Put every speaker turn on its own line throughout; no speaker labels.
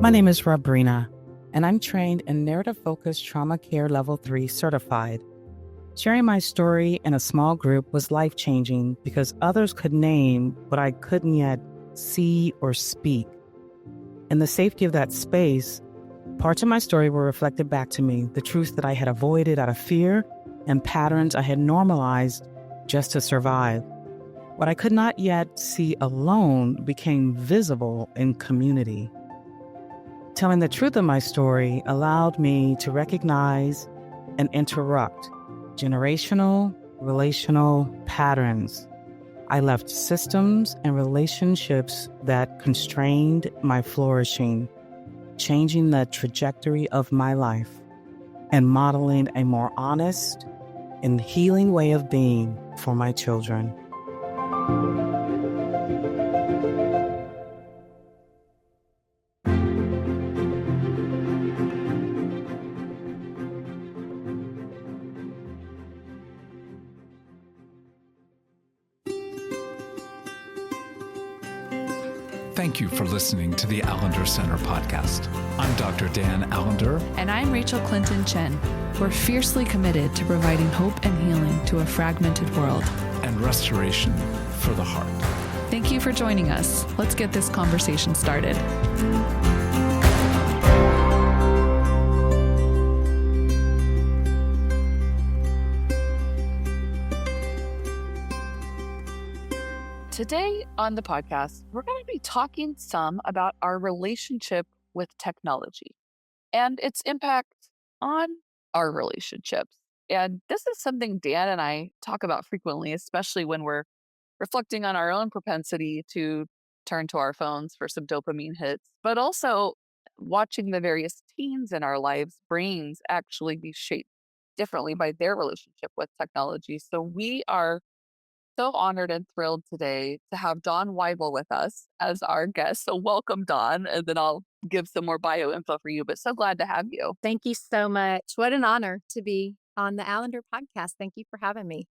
My name is Rabrina, and I'm trained in narrative-focused trauma care level 3 certified. Sharing my story in a small group was life-changing because others could name what I couldn't yet see or speak. In the safety of that space, parts of my story were reflected back to me, the truths that I had avoided out of fear and patterns I had normalized just to survive. What I could not yet see alone became visible in community. Telling the truth of my story allowed me to recognize and interrupt generational, relational patterns. I left systems and relationships that constrained my flourishing, changing the trajectory of my life and modeling a more honest and healing way of being for my children.
Thank you for listening to the Allender Center podcast. I'm Dr. Dan Allender.
And I'm Rachael Clinton Chen. We're fiercely committed to providing hope and healing to a fragmented world.
And restoration for the heart.
Thank you for joining us. Let's get this conversation started. Today on the podcast, we're going to be talking some about our relationship with technology and its impact on our relationships. And this is something Dan and I talk about frequently, especially when we're reflecting on our own propensity to turn to our phones for some dopamine hits, but also watching the various teens in our lives' brains actually be shaped differently by their relationship with technology. So we are so honored and thrilled today to have Dawn Wible with us as our guest. So welcome, Dawn, and then I'll give some more bio info for you, but so glad to have you.
Thank you so much. What an honor to be on the Allender podcast. Thank you for having me.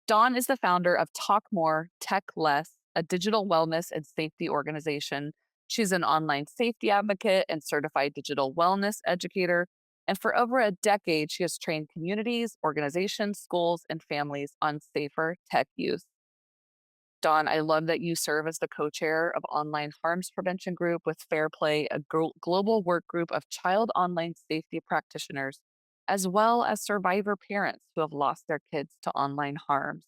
Dawn is the founder of Talk More, Tech Less, a digital wellness and safety organization. She's an online safety advocate and certified digital wellness educator. And for over a decade, she has trained communities, organizations, schools, and families on safer tech use. Dawn, I love that you serve as the co-chair of Online Harms Prevention Group with Fair Play, a global work group of child online safety practitioners, as well as survivor parents who have lost their kids to online harms.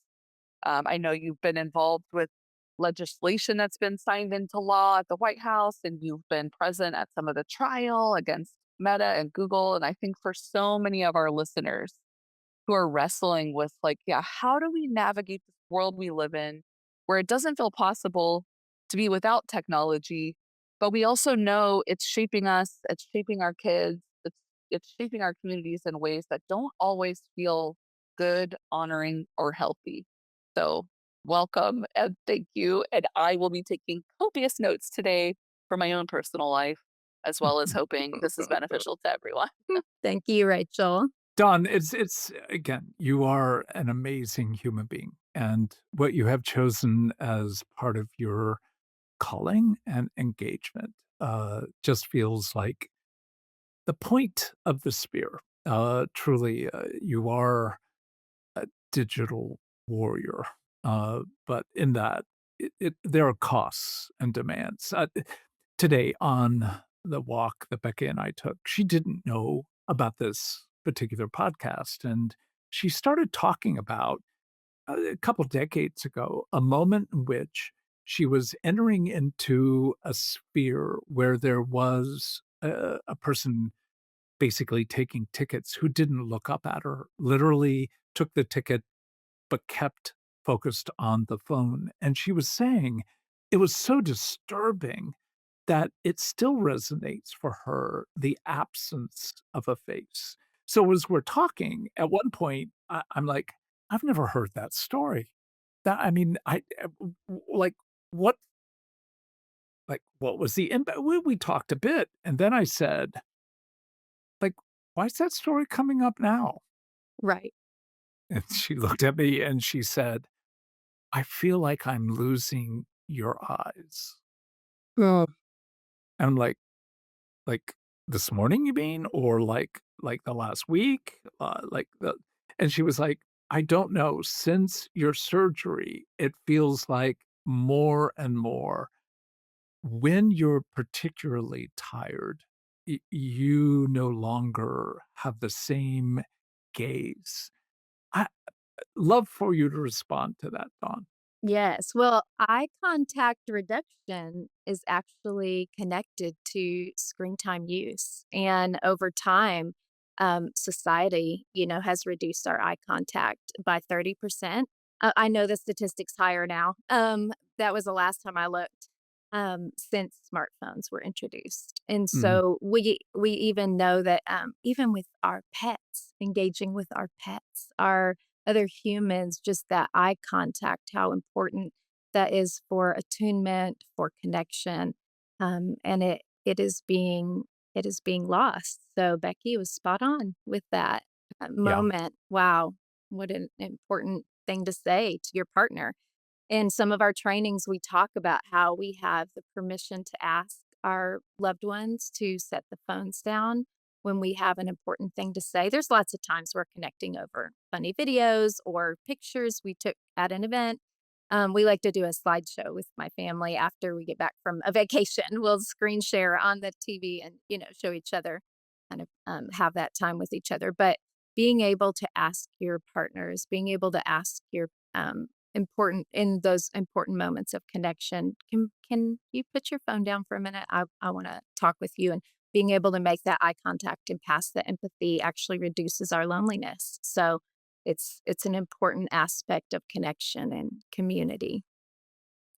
I know you've been involved with legislation that's been signed into law at the White House, and you've been present at some of the trial against Meta and Google. And I think for so many of our listeners who are wrestling with how do we navigate this world we live in where it doesn't feel possible to be without technology, but we also know it's shaping us, it's shaping our kids, it's shaping our communities in ways that don't always feel good, honoring, or healthy. So welcome and thank you. And I will be taking copious notes today for my own personal life, as well as hoping this is beneficial to everyone.
Thank you, Rachael.
Dawn, it's again, you are an amazing human being. And what you have chosen as part of your calling and engagement just feels like the point of the spear. Truly, you are a digital warrior. But in that, there are costs and demands. Today on the walk that Becca and I took, she didn't know about this particular podcast. And she started talking about a couple decades ago, a moment in which she was entering into a sphere where there was a person basically taking tickets who didn't look up at her, literally took the ticket, but kept focused on the phone. And she was saying it was so disturbing that it still resonates for her, the absence of a face. So as we're talking, at one point, I'm like, I've never heard that story. I mean, like, what, what was the impact? We talked a bit, and then I said, like, why is that story coming up now?
Right.
And she looked at me and she said, I feel like I'm losing your eyes.
Oh.
I'm like, Like this morning, you mean? Or like the last week? And she was like, I don't know. Since your surgery, it feels like more and more when you're particularly tired, you no longer have the same gaze. I love for you to respond to that, Dawn.
Yes. Well, eye contact reduction is actually connected to screen time use. And over time, society, has reduced our eye contact by 30%. I know the statistics higher now. That was the last time I looked, since smartphones were introduced. And
Mhm.
so we even know that even with our pets, engaging with our pets, our other humans, just that eye contact, how important that is for attunement, for connection, and it is being lost. So Becky was spot on with that
Yeah,
moment. Wow, what an important thing to say to your partner. In some of our trainings, we talk about how we have the permission to ask our loved ones to set the phones down when we have an important thing to say. There's lots of times we're connecting over funny videos or pictures we took at an event. We like to do a slideshow with my family after we get back from a vacation. We'll screen share on the TV and, show each other, kind of have that time with each other. But being able to ask your partners, being able to ask your important in those important moments of connection, can you put your phone down for a minute? I want to talk with you. And being able to make that eye contact and pass the empathy actually reduces our loneliness. So it's an important aspect of connection and community.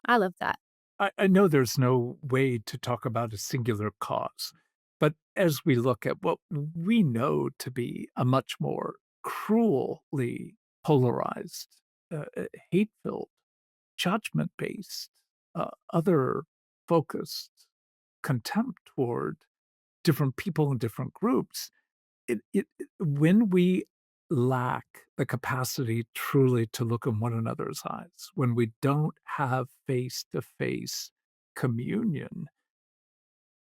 I love that.
I know there's no way to talk about a singular cause, but as we look at what we know to be a much more cruelly polarized, hate-filled, judgment-based, other focused contempt toward different people and different groups, when we lack the capacity truly to look in one another's eyes, when we don't have face-to-face communion,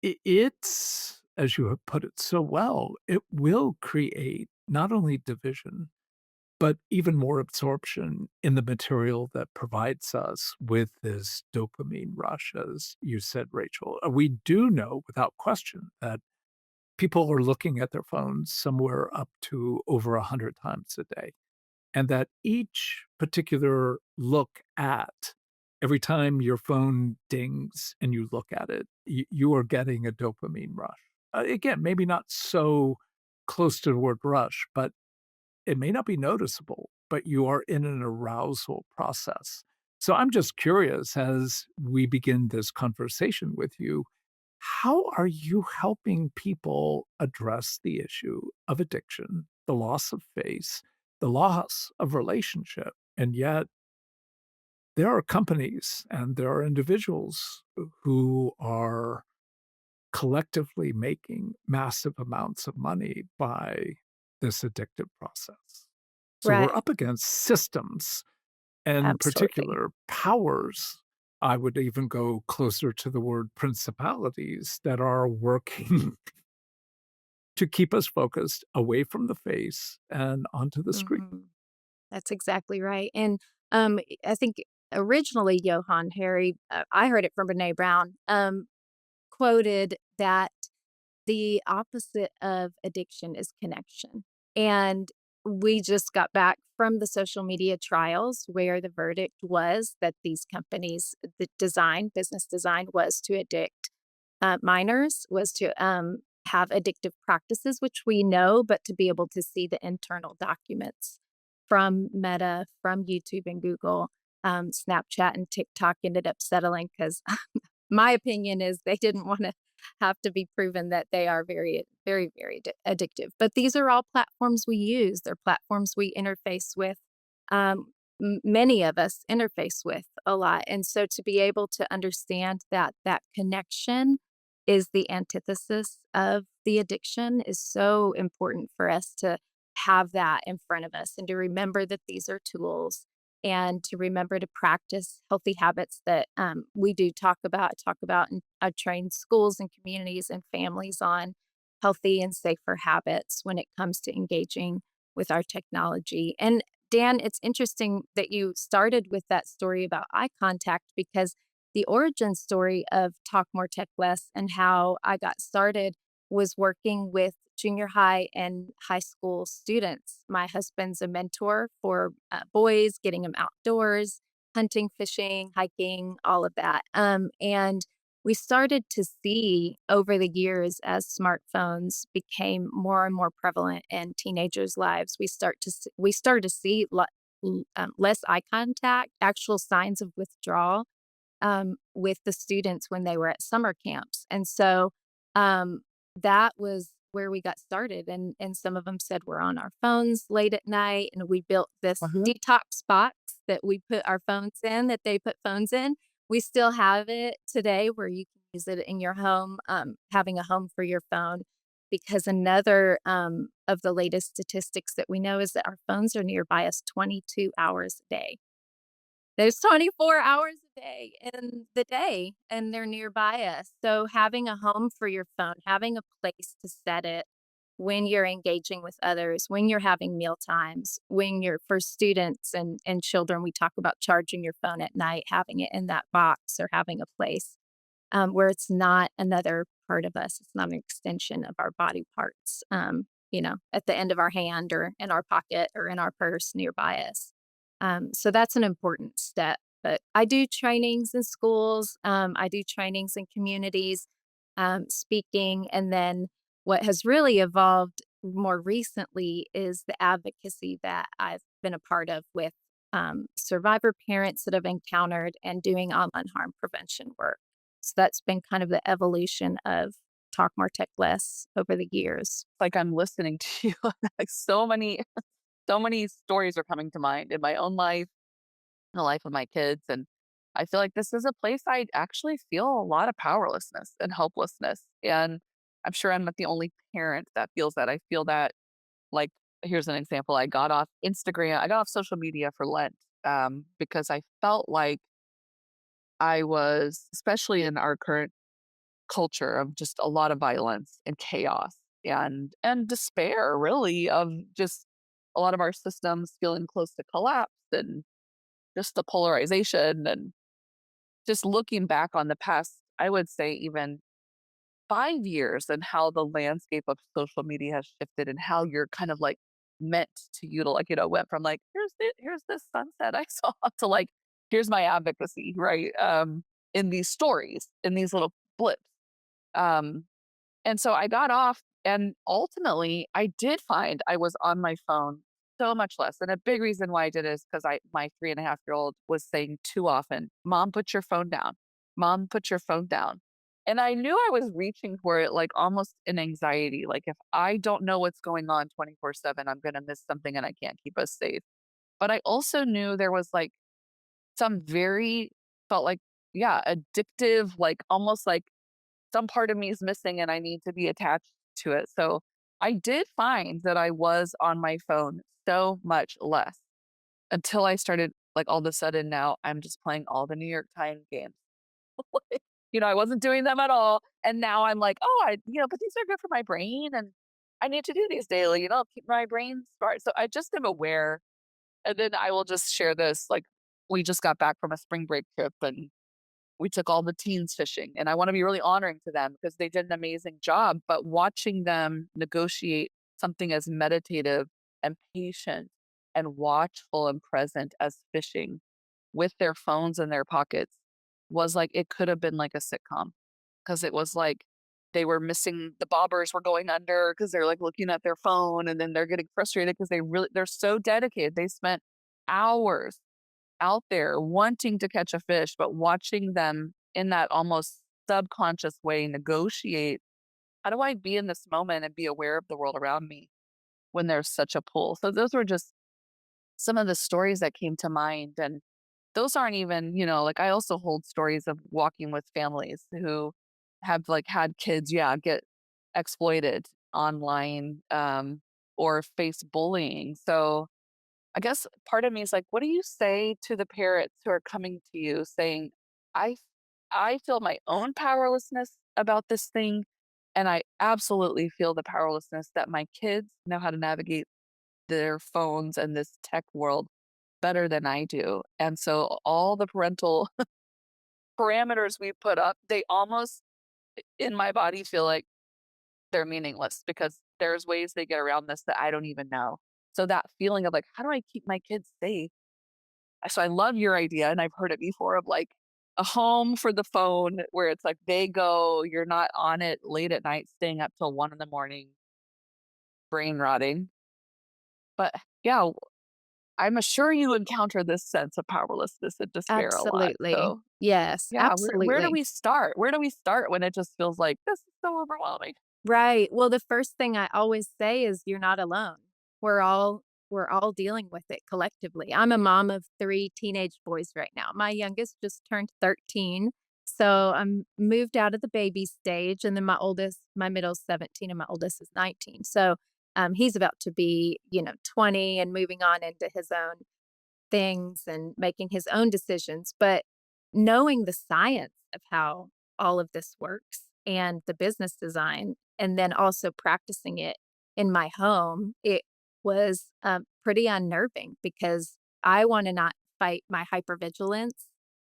it's, as you have put it so well, it will create not only division, but even more absorption in the material that provides us with this dopamine rush, as you said, Rachel. We do know without question that people are looking at their phones somewhere up to over 100 times a day, and that each particular look at, every time your phone dings and you look at it, you are getting a dopamine rush. Again, maybe not so close to the word rush, but it may not be noticeable, but you are in an arousal process. So I'm just curious, as we begin this conversation with you, how are you helping people address the issue of addiction, the loss of face, the loss of relationship? And yet, there are companies and there are individuals who are collectively making massive amounts of money by this addictive process. So we're
Right.
up against systems and
Absolutely.
particular powers. I would even go closer to the word principalities that are working to keep us focused away from the face and onto the screen.
Mhm. That's exactly right. And I think originally Johann Hari, I heard it from Brene Brown, quoted that the opposite of addiction is connection. And we just got back from the social media trials where the verdict was that these companies, the business design was to addict minors, was to have addictive practices, which we know, but to be able to see the internal documents from Meta, from YouTube and Google, Snapchat and TikTok ended up settling because my opinion is they didn't want to have to be proven that they are very, very, very addictive. But these are all platforms we use. They're platforms we interface with. Many of us interface with a lot. And so to be able to understand that that connection is the antithesis of the addiction is so important for us to have that in front of us and to remember that these are tools and to remember to practice healthy habits that we do talk about, and I train schools and communities and families on healthy and safer habits when it comes to engaging with our technology. And Dan, it's interesting that you started with that story about eye contact, because the origin story of Talk More, Tech Less and how I got started was working with junior high and high school students. My husband's a mentor for boys, getting them outdoors, hunting, fishing, hiking, all of that. And we started to see over the years as smartphones became more and more prevalent in teenagers' lives, we started to see less eye contact, actual signs of withdrawal with the students when they were at summer camps. And so um, that was where we got started. And some of them said we're on our phones late at night. And we built this
Uh-huh.
detox box that we put our phones in, that they put phones in. We still have it today where you can use it in your home, having a home for your phone. Because another of the latest statistics that we know is that our phones are nearby us 22 hours a day. There's 24 hours a day in the day, and they're nearby us. So having a home for your phone, having a place to set it when you're engaging with others, when you're having meal times, when you're for students and children, we talk about charging your phone at night, having it in that box or having a place where it's not another part of us. It's not an extension of our body parts, at the end of our hand or in our pocket or in our purse nearby us. So that's an important step. But I do trainings in schools, I do trainings in communities, speaking. And then what has really evolved more recently is the advocacy that I've been a part of with survivor parents that have encountered and doing online harm prevention work. So that's been kind of the evolution of Talk More, Tech Less over the years.
Like I'm listening to you. Like so many stories are coming to mind in my own life, in the life of my kids. And I feel like this is a place I actually feel a lot of powerlessness and helplessness. And I'm sure I'm not the only parent that feels that. I feel that, like, here's an example. I got off social media for Lent because I felt like I was, especially in our current culture of just a lot of violence and chaos and despair, really, of just a lot of our systems feeling close to collapse, and just the polarization, and just looking back on the past, I would say even 5 years, and how the landscape of social media has shifted, and how you're kind of like meant to utilize, like, went from like, here's this sunset I saw to like, here's my advocacy, right? In these stories, in these little blips. Um, and so I got off, and ultimately I did find I was on my phone so much less. And a big reason why I did is because my 3.5-year-old was saying too often, "Mom, put your phone down. Mom, put your phone down." And I knew I was reaching for it, like almost an anxiety. Like, if I don't know what's going on 24/7, I'm gonna miss something and I can't keep us safe. But I also knew there was like some very, felt like, yeah, addictive, like almost like some part of me is missing and I need to be attached to it. So I did find that I was on my phone so much less, until I started, like, all of a sudden now I'm just playing all the New York Times games. Like, I wasn't doing them at all. And now I'm like, oh, but these are good for my brain, and I need to do these daily, keep my brain smart. So I just am aware. And then I will just share this. Like, we just got back from a spring break trip, and we took all the teens fishing, and I want to be really honoring to them because they did an amazing job. But watching them negotiate something as meditative and patient and watchful and present as fishing with their phones in their pockets was like, it could have been like a sitcom, because it was like they were missing, the bobbers were going under because they're like looking at their phone, and then they're getting frustrated because they're so dedicated. They spent hours out there wanting to catch a fish, but watching them in that almost subconscious way negotiate, how do I be in this moment and be aware of the world around me when there's such a pull? So those were just some of the stories that came to mind. And those aren't even, like, I also hold stories of walking with families who have like had kids, yeah, get exploited online, or face bullying. So I guess part of me is like, what do you say to the parents who are coming to you saying, I I feel my own powerlessness about this thing, and I absolutely feel the powerlessness that my kids know how to navigate their phones and this tech world better than I do. And so all the parental parameters we put up, they almost in my body feel like they're meaningless because there's ways they get around this that I don't even know. So that feeling of like, how do I keep my kids safe? So I love your idea, and I've heard it before of like a home for the phone where it's like they go, you're not on it late at night, staying up till 1 in the morning, brain rotting. But yeah, I'm sure you encounter this sense of powerlessness and despair a lot.
Absolutely.
So
Yes,
yeah, where do
absolutely.
we start? Where do we start when it just feels like this is so overwhelming?
Right. Well, the first thing I always say is you're not alone. We're all we're all dealing with it collectively. I'm a mom of 3 teenage boys right now. My youngest just turned 13, so I'm moved out of the baby stage, and then my middle's 17 and my oldest is 19. So, he's about to be, 20 and moving on into his own things and making his own decisions, but knowing the science of how all of this works and the business design, and then also practicing it in my home, it was pretty unnerving because I want to not fight my hypervigilance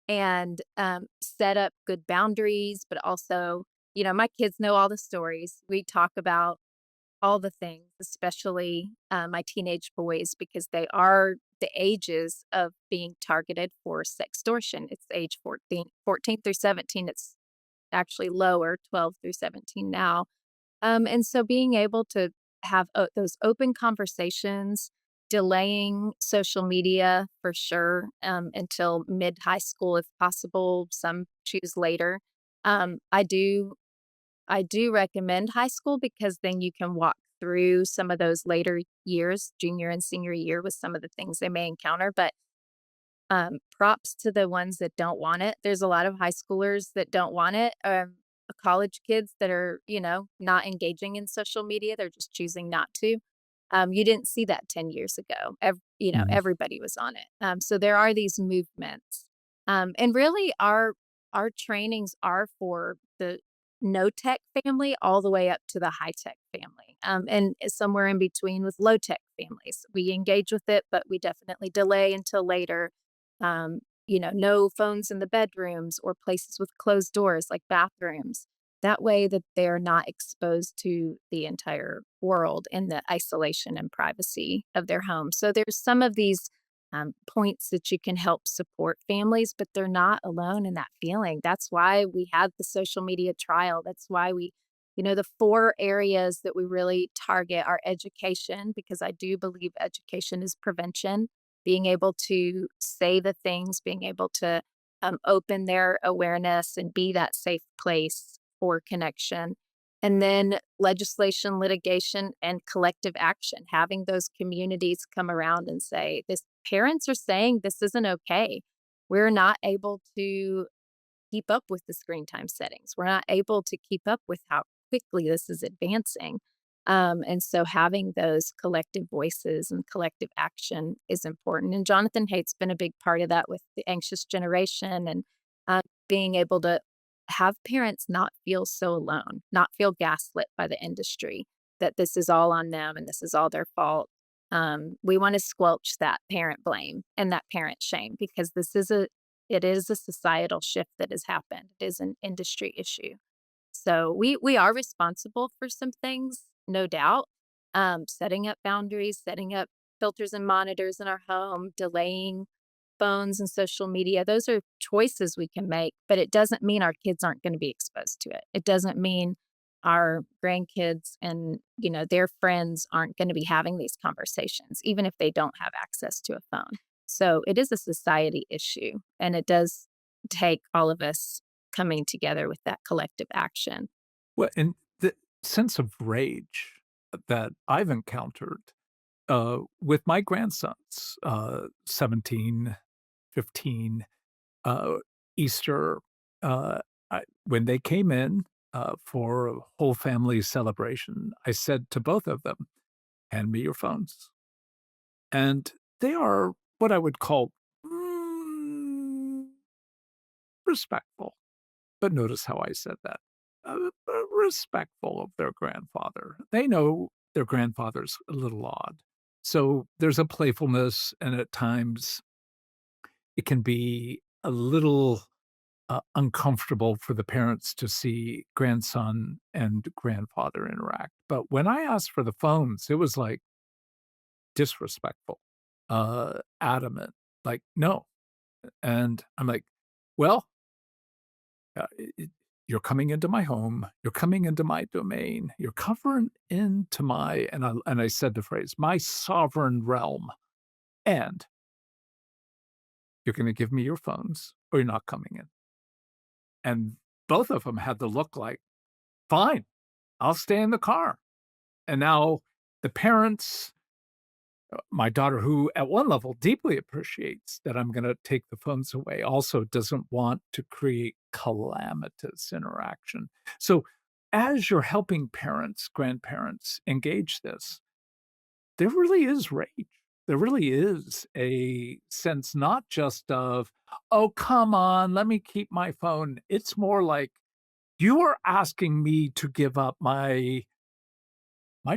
and set up good boundaries, but also, my kids know all the stories. We talk about all the things, especially, my teenage boys, because they are the ages of being targeted for sextortion. It's age 14 through 17, it's actually lower, 12 through 17 now. And so being able to have those open conversations, delaying social media for sure, until mid high school if possible, some choose later. Um, I do I do recommend high school because then you can walk through some of those later years, junior and senior year, with some of the things they may encounter. But props to the ones that don't want it. There's a lot of high schoolers that don't want it. College kids that are, not engaging in social media. They're just choosing not to. You didn't see that 10 years ago.
Mhm.
Everybody was on it. So there are these movements. And really our trainings are for the no tech family all the way up to the high tech family. And somewhere in between with low tech families. We engage with it, but we definitely delay until later. No phones in the bedrooms or places with closed doors like bathrooms. That way that they're not exposed to the entire world in the isolation and privacy of their home. So there's some of these points that you can help support families, but they're not alone in that feeling. That's why we have the social media trial. That's why the 4 areas that we really target are education, because I do believe education is prevention, being able to say the things, being able to open their awareness and be that safe place for connection. And then legislation, litigation, and collective action, having those communities come around and say, this parents are saying this isn't okay. We're not able to keep up with the screen time settings. We're not able to keep up with how quickly this is advancing. And so having those collective voices and collective action is important. And Jonathan Haidt's been a big part of that with the anxious generation and being able to have parents not feel so alone, not feel gaslit by the industry that this is all on them and this is all their fault. We want to squelch that parent blame and that parent shame because it is a societal shift that has happened. It is an industry issue. So we are responsible for some things, no doubt. Setting up boundaries, setting up filters and monitors in our home, delaying phones and social media. Those are choices we can make, but it doesn't mean our kids aren't going to be exposed to it. It doesn't mean our grandkids and their friends aren't going to be having these conversations, even if they don't have access to a phone. So it is a society issue, and it does take all of us coming together with that collective action.
Well, and the sense of rage that I've encountered, with my grandsons, 17, 15, uh, Easter, uh, when they came in, for a whole family celebration, I said to both of them, "Hand me your phones." And they are what I would call mm, respectful. But notice how I said that. Respectful of their grandfather. They know their grandfather's a little odd. So there's a playfulness, and at times it can be a little uncomfortable for the parents to see grandson and grandfather interact. But when I asked for the phones, it was like disrespectful, adamant, like, no. And I'm like, well, you're coming into my home, you're coming into my domain, you're covering into my, and I said the phrase, my sovereign realm, and you're going to give me your phones or you're not coming in. And both of them had the look like, fine, I'll stay in the car. And now the parents, my daughter, who at one level deeply appreciates that I'm going to take the phones away, also doesn't want to create calamitous interaction. So, as you're helping parents, grandparents engage this, there really is rage. There really is a sense not just of, oh, come on, let me keep my phone. It's more like, you are asking me to give up my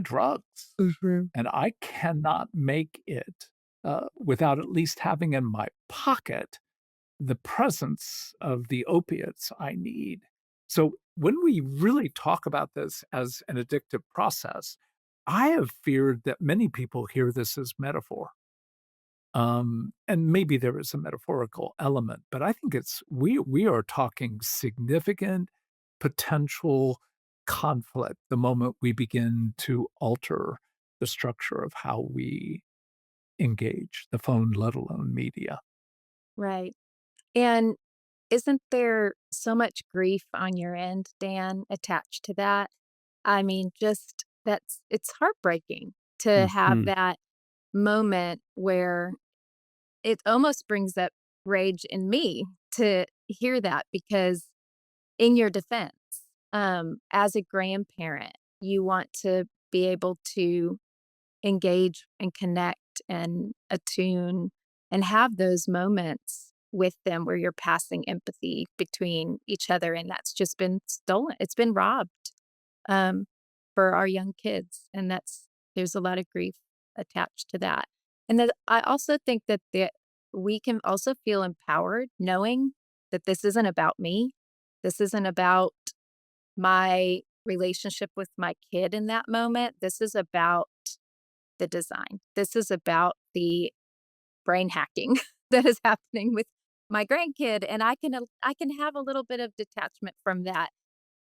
drugs,
Mhm.
and I cannot make it, without at least having in my pocket the presence of the opiates I need. So when we really talk about this as an addictive process, I have feared that many people hear this as metaphor. And maybe there is a metaphorical element, but I think we are talking significant potential conflict the moment we begin to alter the structure of how we engage the phone, let alone media.
Right. And isn't there so much grief on your end, Dan, attached to that? I mean, just it's heartbreaking to have
Mhm.
that moment where it almost brings up rage in me to hear that because in your defense, as a grandparent, you want to be able to engage and connect and attune and have those moments with them where you're passing empathy between each other, and that's just been stolen. It's been robbed, um, for our young kids, and there's a lot of grief attached to that. And then I also think that we can also feel empowered knowing that this isn't about me. This isn't about my relationship with my kid in that moment. This is about the design. This is about the brain hacking that is happening with my grandkid, and I can have a little bit of detachment from that,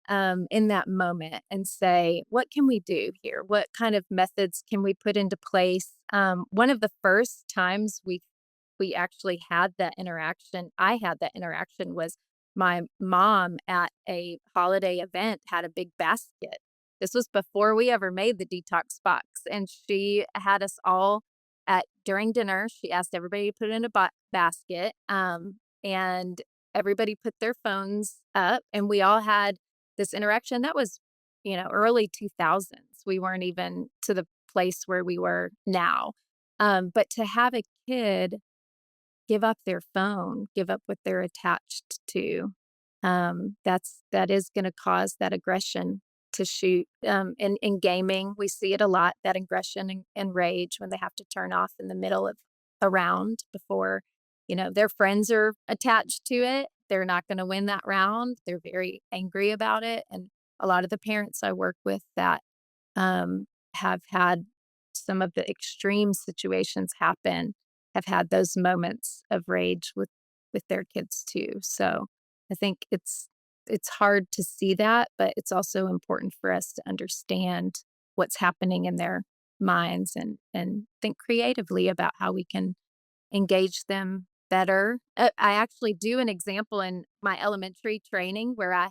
in that moment and say, "What can we do here? What kind of methods can we put into place?" One of the first times we actually had that interaction I had that interaction was my mom at a holiday event had a big basket. This was before we ever made the detox box, and she had us all at during dinner, she asked everybody to put it in a basket, and everybody put their phones up, and we all had this interaction. That was, early 2000s. We weren't even to the place where we were now. But to have a kid give up their phone, give up what they're attached to, that is gonna cause that aggression to shoot. In gaming, we see it a lot, that aggression and rage when they have to turn off in the middle of a round before, their friends are attached to it. They're not gonna win that round. They're very angry about it, and a lot of the parents I work with that, have had some of the extreme situations happen have had those moments of rage with their kids too. So I think it's hard to see that, but it's also important for us to understand what's happening in their minds and think creatively about how we can engage them better. I actually do an example in my elementary training where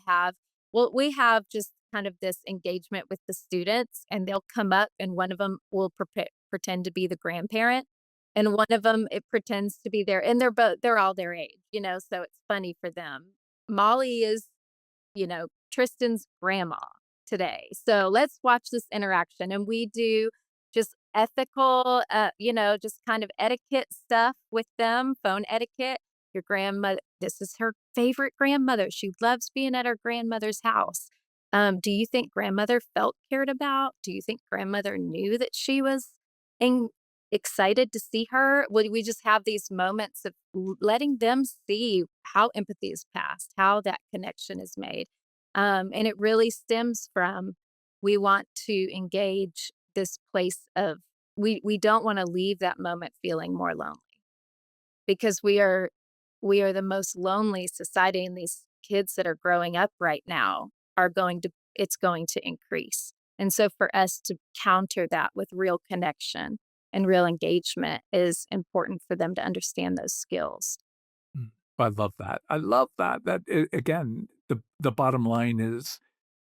we have just kind of this engagement with the students, and they'll come up, and one of them will pretend to be the grandparent, and one of them it pretends to be and they're all their age, so it's funny for them. Molly is, Tristan's grandma today. So let's watch this interaction. And we do just ethical, just kind of etiquette stuff with them, phone etiquette. Your grandmother, this is her favorite grandmother. She loves being at her grandmother's house. Do you think grandmother felt cared about? Do you think grandmother knew that she was in, excited to see her? Would we just have these moments of letting them see how empathy is passed, how that connection is made? And it really stems from we want to engage this place of we don't want to leave that moment feeling more lonely because we are the most lonely society, and these kids that are growing up right now are going to it's going to increase. And so for us to counter that with real connection and real engagement is important for them to understand those skills.
Mm. I love that. I love that. Again, the bottom line is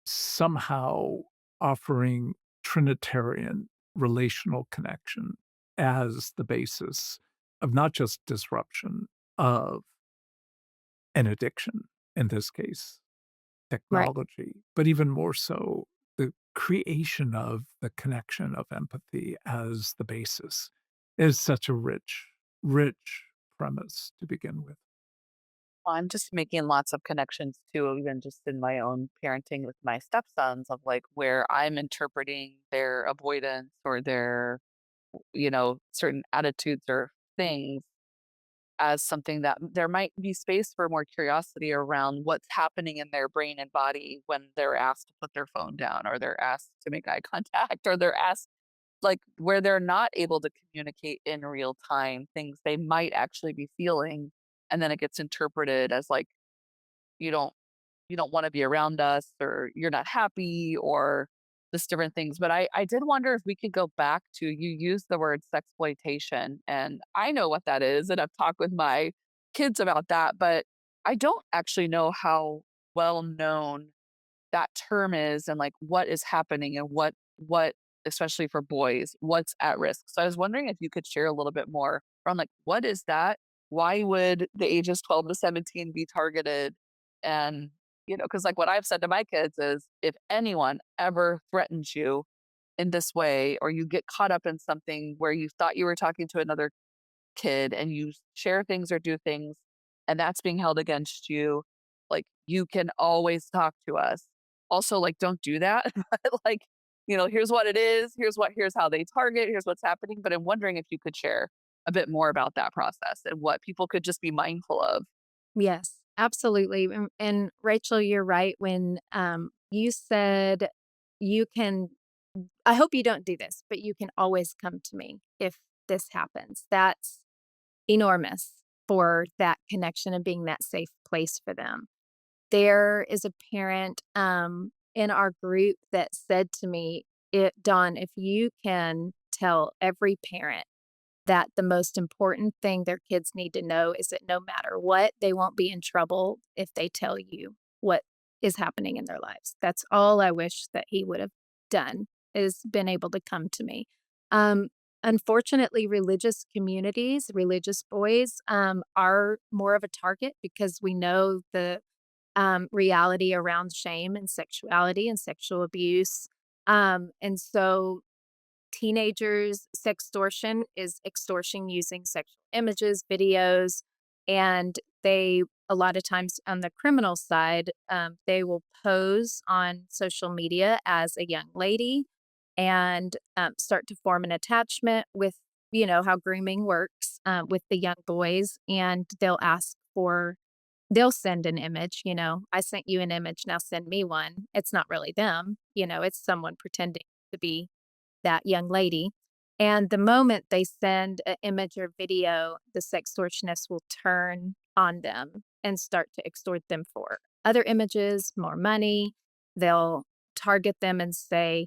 somehow offering Trinitarian relational connection as the basis of not just disruption of an addiction, in this case,
Right.
technology, but even more so, the creation of the connection of empathy as the basis is such a rich, rich premise to begin with.
I'm just making lots of connections too, even just in my own parenting with my stepsons of like where I'm interpreting their avoidance or their, certain attitudes or things as something that there might be space for more curiosity around what's happening in their brain and body when they're asked to put their phone down or they're asked to make eye contact or they're asked like where they're not able to communicate in real time things they might actually be feeling, and then it gets interpreted as like you don't you don't want to be around us or you're not happy or just different things. But I did wonder if we could go back to you use the word sexploitation. And I know what that is. And I've talked with my kids about that, but I don't actually know how well known that term is and like what is happening and what especially for boys, what's at risk. So I was wondering if you could share a little bit more on like what is that? Why would the ages 12 to 17 be targeted? And because like what I've said to my kids is if anyone ever threatens you in this way, or you get caught up in something where you thought you were talking to another kid and you share things or do things and that's being held against you, like you can always talk to us. Also, like don't do that. But like, here's what it is, here's how they target, here's what's happening. But I'm wondering if you could share a bit more about that process and what people could just be mindful of.
Yes, absolutely. And Rachel, you're right when you said you can, I hope you don't do this, but you can always come to me if this happens. That's enormous for that connection and being that safe place for them. There is a parent in our group that said to me, Dawn, if you can tell every parent that the most important thing their kids need to know is that no matter what, they won't be in trouble if they tell you what is happening in their lives. That's all I wish that he would have done is been able to come to me. Um, Unfortunately, religious communities, religious boys are more of a target because we know the reality around shame and sexuality and sexual abuse. And so teenagers, sextortion is extortion using sexual images, videos, and they a lot of times on the criminal side, they will pose on social media as a young lady and start to form an attachment with, how grooming works with the young boys, and they'll send an image, I sent you an image, now send me one. It's not really them, it's someone pretending to be that young lady. And the moment they send an image or video, the sextortionist will turn on them and start to extort them for other images, more money. They'll target them and say,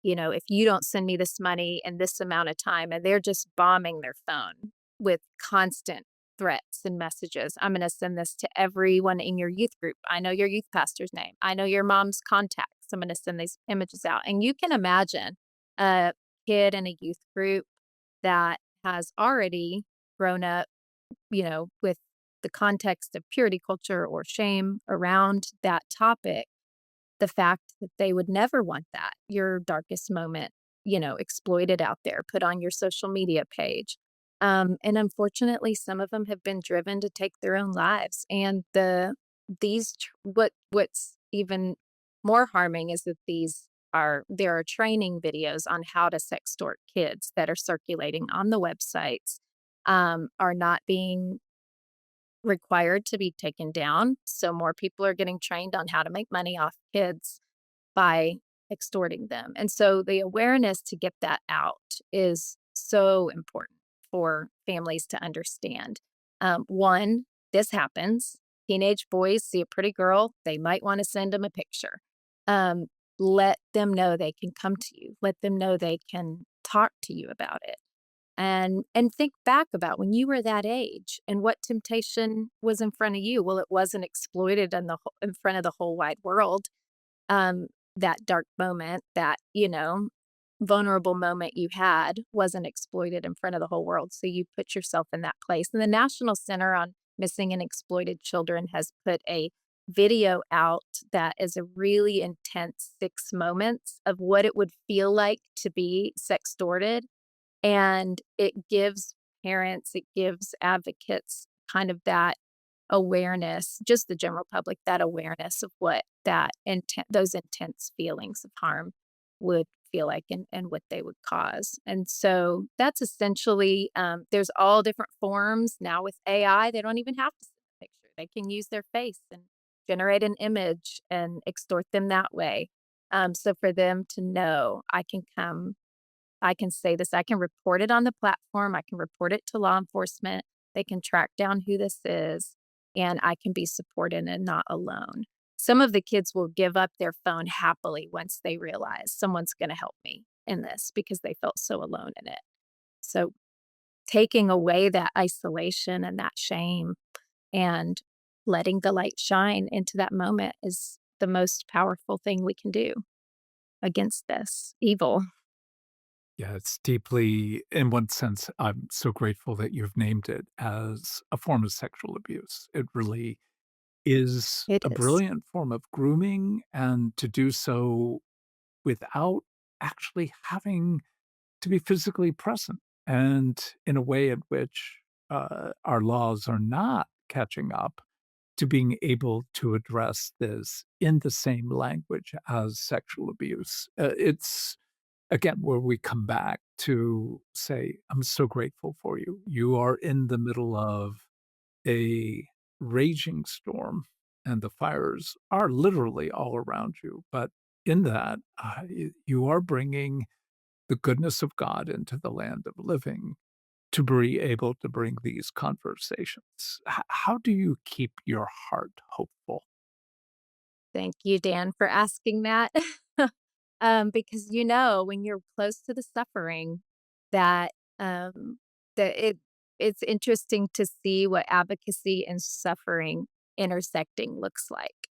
if you don't send me this money in this amount of time, and they're just bombing their phone with constant threats and messages. I'm going to send this to everyone in your youth group. I know your youth pastor's name. I know your mom's contacts. I'm going to send these images out. And you can imagine a kid in a youth group that has already grown up, with the context of purity culture or shame around that topic, the fact that they would never want that, your darkest moment exploited out there, put on your social media page. And unfortunately, some of them have been driven to take their own lives. And what's even more harming is that there are training videos on how to sextort kids that are circulating on the websites, are not being required to be taken down. So more people are getting trained on how to make money off kids by extorting them. And so the awareness to get that out is so important for families to understand. One, this happens. Teenage boys see a pretty girl, they might want to send them a picture. Um, let them know they can come to you. Let them know they can talk to you about it. And think back about when you were that age and what temptation was in front of you. Well, it wasn't exploited in front of the whole wide world. That dark moment, that, vulnerable moment you had wasn't exploited in front of the whole world. So you put yourself in that place. And the National Center on Missing and Exploited Children has put a video out that is a really intense 6 moments of what it would feel like to be sextorted. And it gives parents, it gives advocates kind of that awareness, just the general public, that awareness of what those intense feelings of harm would feel like, and what they would cause. And so that's essentially, there's all different forms now with AI. They don't even have to send a picture. They can use their face and generate an image and extort them that way. So for them to know, I can say this, I can report it on the platform, I can report it to law enforcement, they can track down who this is, and I can be supported and not alone. Some of the kids will give up their phone happily once they realize someone's gonna help me in this because they felt so alone in it. So taking away that isolation and that shame and letting the light shine into that moment is the most powerful thing we can do against this evil.
Yeah, it's deeply, in one sense, I'm so grateful that you've named it as a form of sexual abuse. It really is
It
a
is.
brilliant form of grooming, and to do so without actually having to be physically present, and in a way in which our laws are not catching up to being able to address this in the same language as sexual abuse. It's again where we come back to say, I'm so grateful for you. You are in the middle of a raging storm, and the fires are literally all around you. But in that, you are bringing the goodness of God into the land of living to be able to bring these conversations. How do you keep your heart hopeful?
Thank you, Dan, for asking that. Because when you're close to the suffering, that that it's interesting to see what advocacy and suffering intersecting looks like.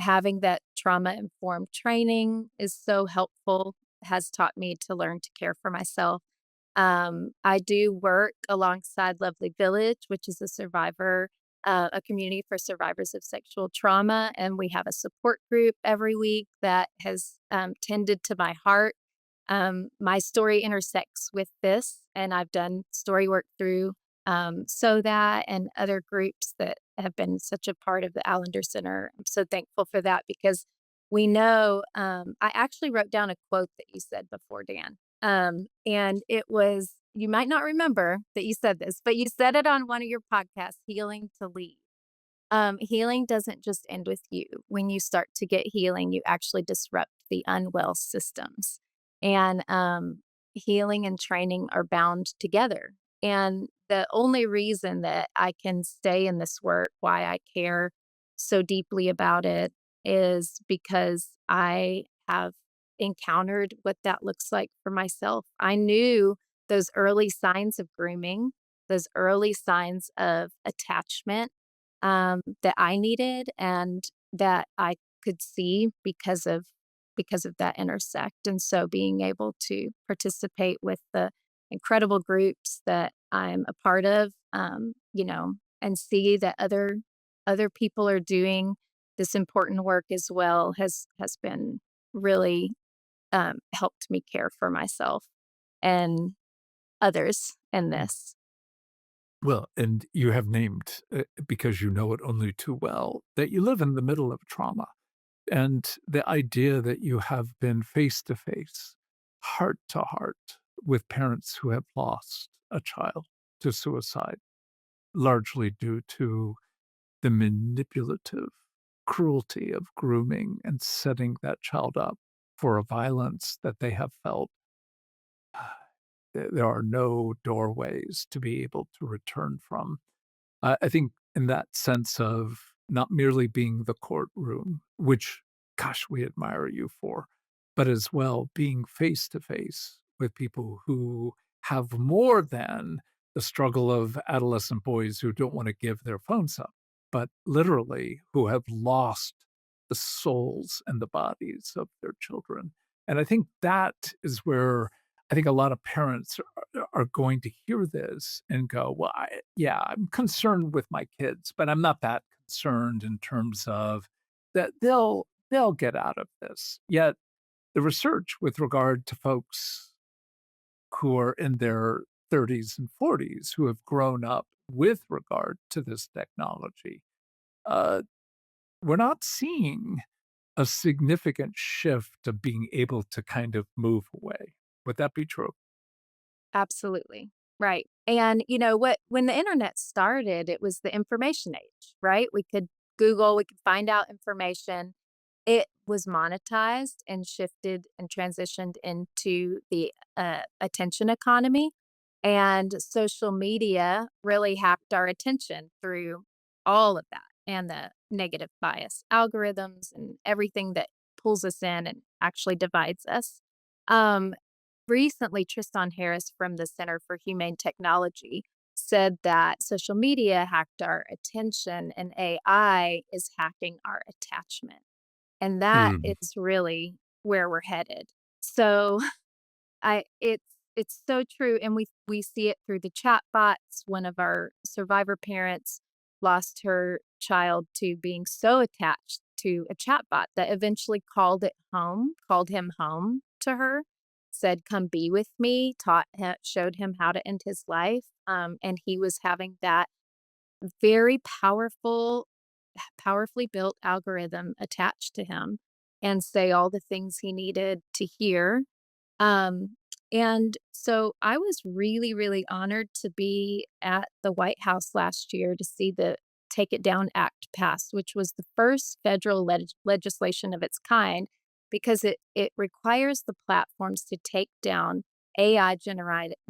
Having that trauma informed training is so helpful, has taught me to learn to care for myself. I do work alongside Lovely Village, which is a community for survivors of sexual trauma. And we have a support group every week that has tended to my heart. My story intersects with this, and I've done story work through So That and other groups that have been such a part of the Allender Center. I'm so thankful for that because we know, I actually wrote down a quote that you said before, Dan. And it was, you might not remember that you said this, but you said it on one of your podcasts, Healing to Lead. Healing doesn't just end with you. When you start to get healing, you actually disrupt the unwell systems. And healing and training are bound together. And the only reason that I can stay in this work, why I care so deeply about it, is because I have encountered what that looks like for myself. I knew those early signs of grooming, those early signs of attachment, that I needed and that I could see because of that intersect. And so being able to participate with the incredible groups that I'm a part of, and see that other people are doing this important work as well has been really helped me care for myself and others in this.
Well, and you have named, because you know it only too well, that you live in the middle of trauma. And the idea that you have been face to face, heart to heart with parents who have lost a child to suicide, largely due to the manipulative cruelty of grooming and setting that child up for a violence that they have felt. There are no doorways to be able to return from. I think in that sense of not merely being the courtroom, which, gosh, we admire you for, but as well being face to face with people who have more than the struggle of adolescent boys who don't want to give their phones up, but literally who have lost the souls and the bodies of their children. And I think that is where I think a lot of parents are going to hear this and go, well, yeah, I'm concerned with my kids, but I'm not that concerned in terms of that they'll get out of this. Yet the research with regard to folks who are in their 30s and 40s who have grown up with regard to this technology, uh, we're not seeing a significant shift of being able to kind of move away. Would that be true?
Absolutely. Right. And you know what, when the internet started, it was the information age, right? We could Google, we could find out information. It was monetized and shifted and transitioned into the attention economy. And social media really hacked our attention through all of that and the negative bias algorithms and everything that pulls us in and actually divides us. Um, Recently, Tristan Harris from the Center for Humane Technology said that social media hacked our attention and AI is hacking our attachment. And that
Mm.
is really where we're headed. So it's so true, and we see it through the chat bots. One of our survivor parents lost her child to being so attached to a chat bot that eventually called him home to her, said, "Come be with me," showed him how to end his life, and he was having that very powerfully built algorithm attached to him and say all the things he needed to hear. um, and so I was really, really honored to be at the White House last year to see the Take It Down Act passed, which was the first federal legislation of its kind, because it requires the platforms to take down AI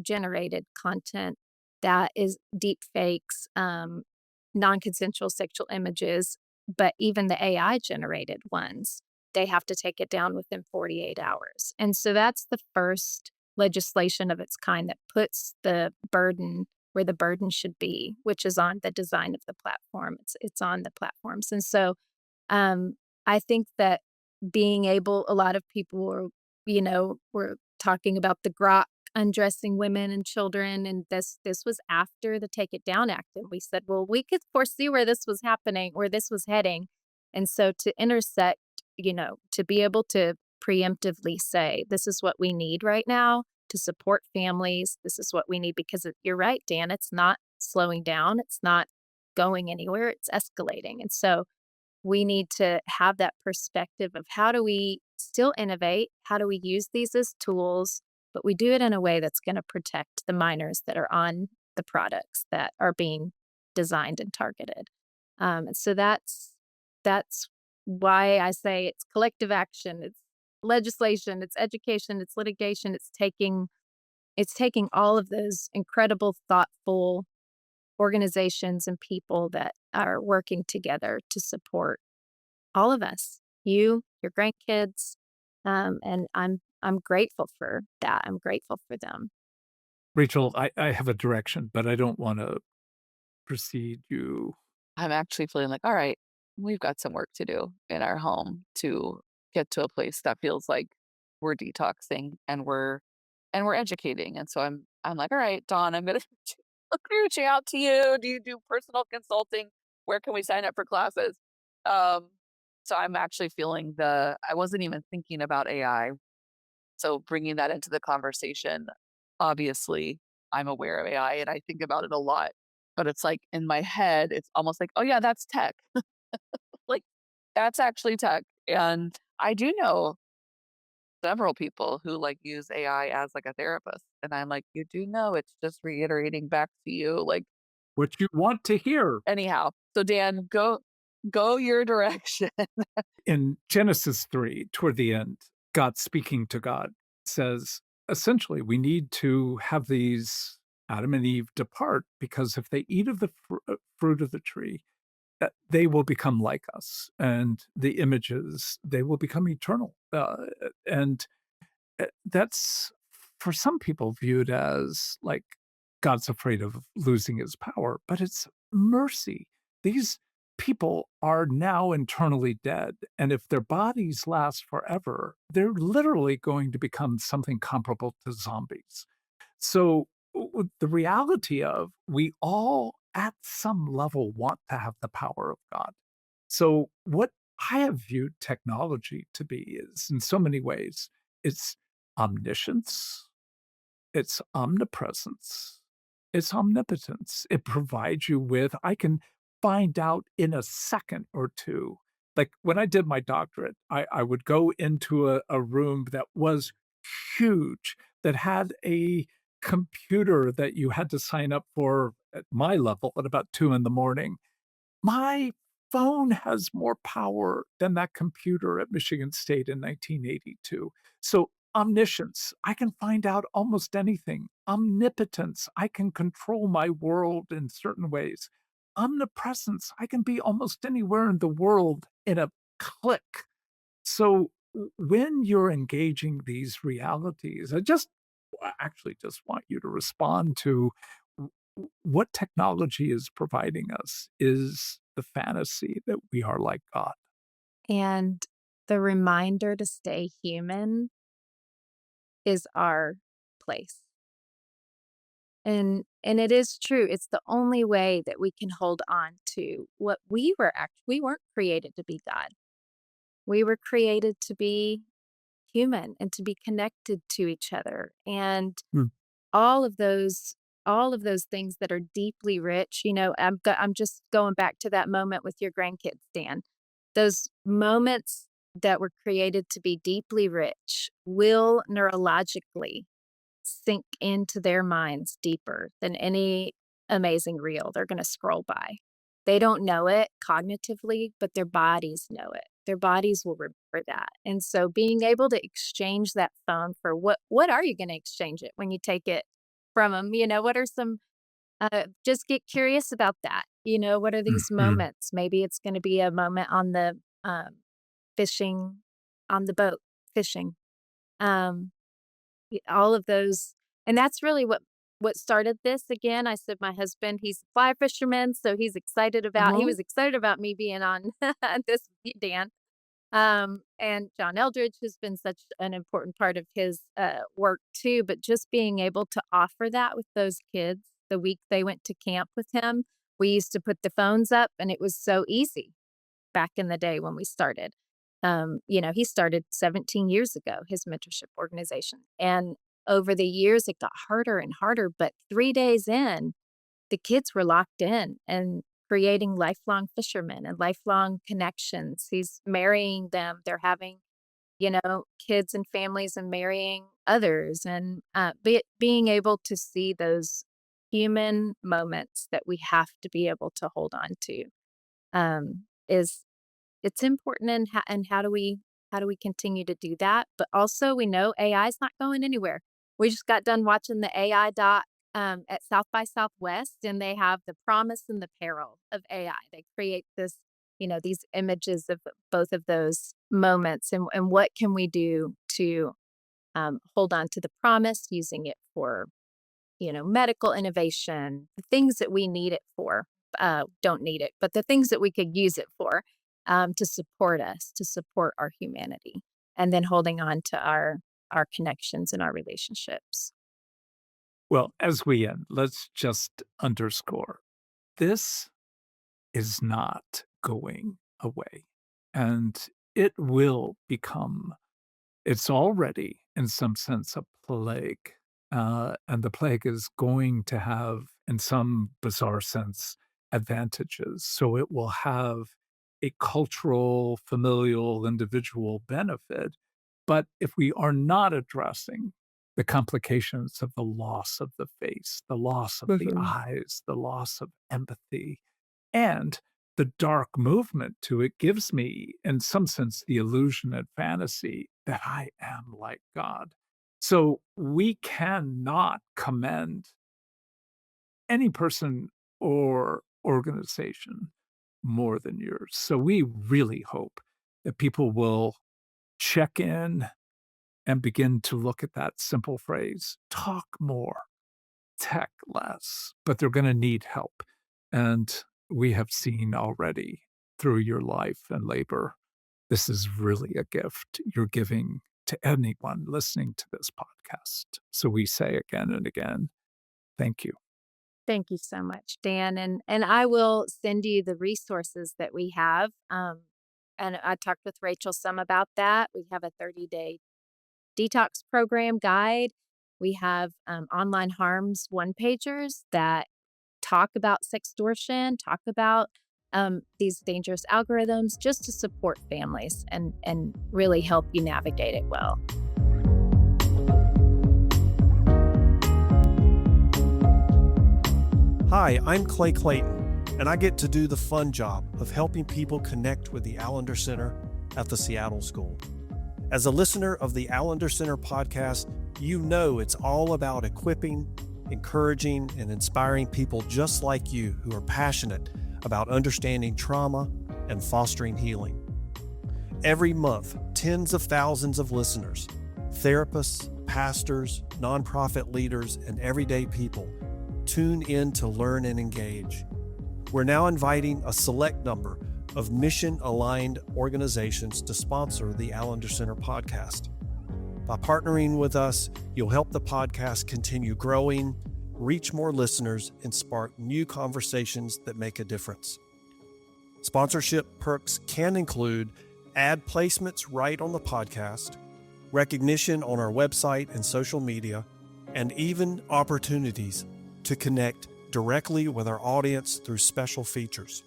generated content that is deep fakes, non-consensual sexual images, but even the AI generated ones, they have to take it down within 48 hours. And so that's the first legislation of its kind that puts the burden where the burden should be, which is on the design of the platform. It's on the platforms. And so um, I think that being able a lot of people were talking about the Grok undressing women and children, and this was after the Take It Down Act, and we said, "Well, we could foresee where this was happening, where this was heading." And so to intersect, to be able to preemptively say, "This is what we need right now to support families. This is what we need," because you're right, Dan, it's not slowing down, it's not going anywhere, it's escalating. And so we need to have that perspective of how do we still innovate? How do we use these as tools, but we do it in a way that's going to protect the minors that are on the products that are being designed and targeted. And so that's why I say it's collective action, it's legislation, it's education, it's litigation, it's taking all of those incredible, thoughtful organizations and people that are working together to support all of us, you, your grandkids, and I'm grateful for that. I'm grateful for them.
Rachel, I have a direction, but I don't want to precede you.
I'm actually feeling like, all right, we've got some work to do in our home to get to a place that feels like we're detoxing and we're educating. And so I'm like, all right, Dawn, I'm gonna reaching out to you. Do you do personal consulting? Where can we sign up for classes? Um, so I'm actually feeling I wasn't even thinking about AI So bringing that into the conversation, obviously, I'm aware of AI and I think about it a lot, but it's like in my head, it's almost like, oh yeah, that's tech. Like that's actually tech. And I do know several people who like use AI as like a therapist. And I'm like, you do know it's just reiterating back to you. Like,
What you want to hear.
anyhow. So Dan, go your direction.
In Genesis 3, toward the end, God speaking to God says, essentially, we need to have these Adam and Eve depart because if they eat of the fruit of the tree, they will become like us, and the images, they will become eternal. And that's for some people viewed as like God's afraid of losing his power, but it's mercy. These people are now internally dead. And if their bodies last forever, they're literally going to become something comparable to zombies. So the reality of we all at some level want to have the power of God. So what I have viewed technology to be is in so many ways, it's omniscience, it's omnipresence, it's omnipotence. It provides you with, I can find out in a second or two. Like when I did my doctorate, I would go into a room that was huge, that had a computer that you had to sign up for at my level at about 2 in the morning. My phone has more power than that computer at Michigan State in 1982. So, omniscience, I can find out almost anything. Omnipotence, I can control my world in certain ways. Omnipresence, I can be almost anywhere in the world in a click. So, when you're engaging these realities, I actually just want you to respond to what technology is providing us is the fantasy that we are like God.
And the reminder to stay human is our place. And it is true. It's the only way that we can hold on to what we weren't created to be God. We were created to be human and to be connected to each other. And
Mm.
all of those all of those things that are deeply rich, I'm just going back to that moment with your grandkids, Dan. Those moments that were created to be deeply rich will neurologically sink into their minds deeper than any amazing reel they're gonna scroll by. They don't know it cognitively, but their bodies know it. Their bodies will remember that. And so being able to exchange that phone for what are you gonna exchange it when you take it from them? What are some just get curious about that. What are these
Mhm.
moments? Maybe it's gonna be a moment on the fishing on the boat, fishing. Um all of those, and that's really what started this. Again, I said my husband, he's a fly fisherman, so he
Uh-huh.
was excited about me being on this with you, Dan. And John Eldridge has been such an important part of his work too, but just being able to offer that with those kids the week they went to camp with him, we used to put the phones up and it was so easy back in the day when we started. He started 17 years ago, his mentorship organization. And over the years, it got harder and harder. But 3 days in, the kids were locked in and creating lifelong fishermen and lifelong connections. He's marrying them. They're having, kids and families and marrying others. And being able to see those human moments that we have to be able to hold on to is it's important, and how do we continue to do that? But also we know AI is not going anywhere. We just got done watching the AI doc at South by Southwest, and they have the promise and the peril of AI. They create these images of both of those moments, and what can we do to hold on to the promise, using it for medical innovation, the things that we need it for, don't need it, but the things that we could use it for, to support us, to support our humanity, and then holding on to our connections and our relationships.
Well, as we end, let's just underscore this is not going away. And it will become it's already, in some sense, a plague. And the plague is going to have, in some bizarre sense, advantages. So it will have a cultural, familial, individual benefit. But if we are not addressing the complications of the loss of the face, the loss of the
Mhm.
eyes, the loss of empathy, and the dark movement to it gives me, in some sense, the illusion and fantasy that I am like God. So we cannot commend any person or organization more than yours. So we really hope that people will check in and begin to look at that simple phrase, talk more, tech less, but they're going to need help. And we have seen already through your life and labor, this is really a gift you're giving to anyone listening to this podcast. So we say again and again, thank you.
Thank you so much, Dan, and I will send you the resources that we have. And I talked with Rachael some about that. We have a 30-day detox program guide. We have online harms one-pagers that talk about sextortion, talk about these dangerous algorithms, just to support families and really help you navigate it well.
Hi, I'm Clay Clayton, and I get to do the fun job of helping people connect with the Allender Center at the Seattle School. As a listener of the Allender Center podcast, you know it's all about equipping, encouraging, and inspiring people just like you who are passionate about understanding trauma and fostering healing. Every month, tens of thousands of listeners, therapists, pastors, nonprofit leaders, and everyday people tune in to learn and engage. We're now inviting a select number of mission-aligned organizations to sponsor the Allender Center podcast. By partnering with us, you'll help the podcast continue growing, reach more listeners, and spark new conversations that make a difference. Sponsorship perks can include ad placements right on the podcast, recognition on our website and social media, and even opportunities to connect directly with our audience through special features.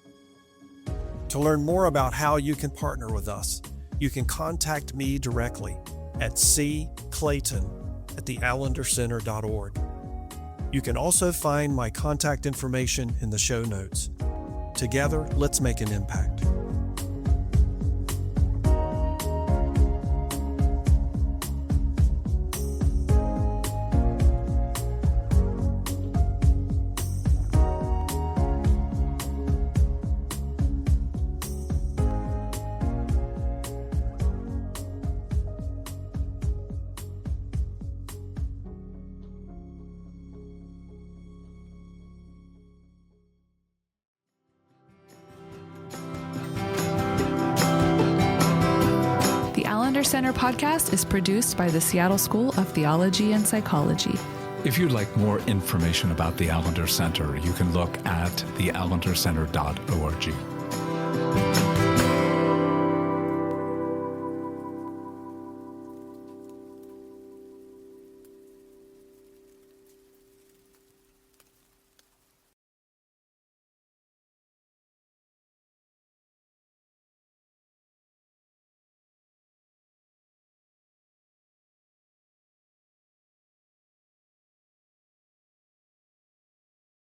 To learn more about how you can partner with us, you can contact me directly at cclayton@theallendercenter.org. You can also find my contact information in the show notes. Together, let's make an impact.
The Allender Center podcast is produced by the Seattle School of Theology and Psychology.
If you'd like more information about the Allender Center, you can look at theallendercenter.org.